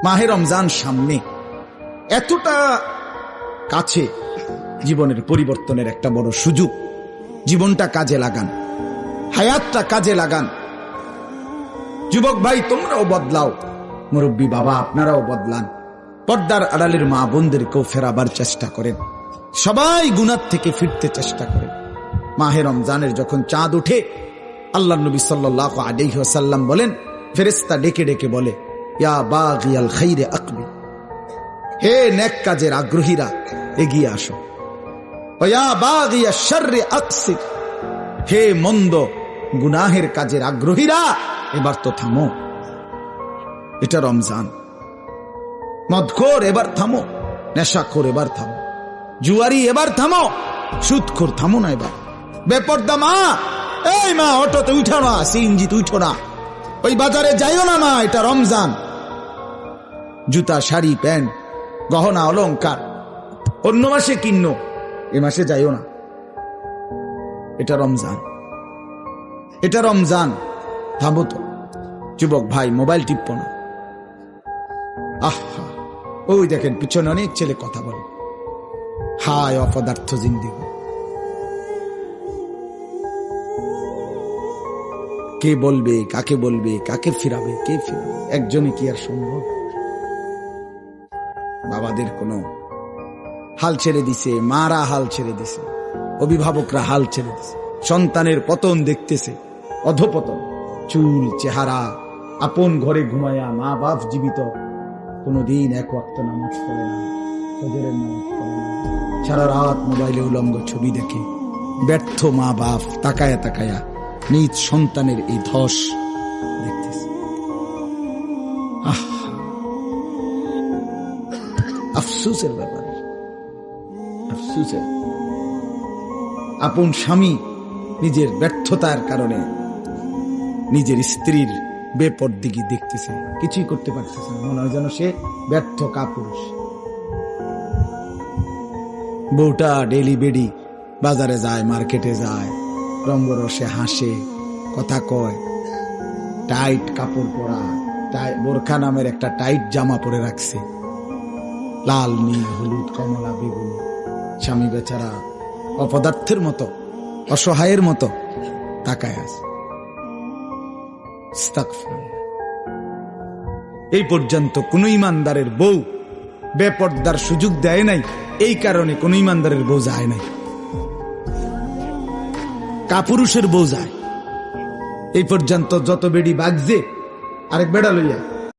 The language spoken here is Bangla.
মাহে রমজান সামনে, এতটা কাছে, জীবনের পরিবর্তনের একটা বড় সুযোগ। জীবনটা কাজে লাগান, হায়াতটা কাজে লাগান। যুবক ভাই তোমরাও বদলাও, মুরব্বী বাবা আপনারাও বদলান। পর্দার আড়ালের মা বোনদেরকেও ফেরাবার চেষ্টা করেন। সবাই গুনাহ থেকে ফিরতে চেষ্টা করেন। মাহে রমজানের যখন চাঁদ উঠে, আল্লাহ নবী সাল্লাল্লাহু আলাইহি ওয়াসাল্লাম বলেন, ফেরেশতা ডেকে ডেকে বলে, ইয়া বাগিয়াল খাইরে আকবিল, হে নেক কাজের আগ্রহীরা এগিয়ে আসো। ইয়া বাগিয়াশ শাররি আকসির, হে মন্দ গুনাহের কাজের আগ্রহীরা এবার তো থামো। এটা রমজান। মদখোর এবার থামো, নেশাখোর এবার থামো, জুয়ারি এবার থামো, সুদখোর থামো না এবার। বেপর্দা মা, এই মা অটোতে উঠো না, সিএনজিতে উঠো না, ওই বাজারে যাইও না মা, এটা রমজান। জুতা শাড়ি প্যান্ট গহনা অলংকার অন্য মাসে কিনো, এ মাসে যাইও না, এটা রমজান। এটা রমজান, থামো তো। যুবক ভাই মোবাইল টিপো না। আহা, ওই দেখেন পিছনে অনেক ছেলে কথা বলে। হায় অপদার্থ জিন্দেগি। কে বলবে, কাকে বলবে, কাকে ফিরাবে, কে ফিরাবে? একজনই কি আর সম্ভব? বাবাদের কোনো হাল ছেড়ে দিছে, মারা হাল ছেড়ে দিছে, অভিভাবকরা হাল ছেড়ে দিছে, সন্তানের পতন দেখতেছে, অধপতন। চুল চেহারা, আপন ঘরে ঘুমায়া, মা বাপ জীবিত, কোনদিন এক ওয়াক্ত নামাজ পড়ে না, ফজরের নামাজ পড়ে না, সারা রাত মোবাইলে উলঙ্গ ছবি দেখে। ব্যর্থ মা বাপ তাকায়া তাকায়া নিজ সন্তানের এই ধস দেখতেছে। আফসোসের ব্যাপার, আফসোসের। আপন স্বামী নিজের ব্যর্থতার কারণে নিজের স্ত্রীর বেপরদিগি দেখতেছে, কিছুই করতে পারতেছে না, মনে হয় যেন সে ব্যর্থ কাপুরুষ। বউটা ডেলি বেডি বাজারে যায়, মার্কেটে যায়, রঙ্গরসে হাসে, কথা কয়, টাইট কাপড় পরা, বোরখা নামের একটা টাইট জামা পরে রাখছে, লাল নীল হলুদ কমলা বেগুনি। স্বামী বেচারা অপদার্থের মতো, অসহায়ের মতো তাকায় আছে। এই পর্যন্ত কোন ইমানদারের বউ বেপর্দার সুযোগ দেয় নাই, এই কারণে কোন ইমানদারের বউ যায় নাই, কাপুরুষের বউ যায়। এই পর্যন্ত যত বেডি বাগছে আরেক বেড়া লইয়া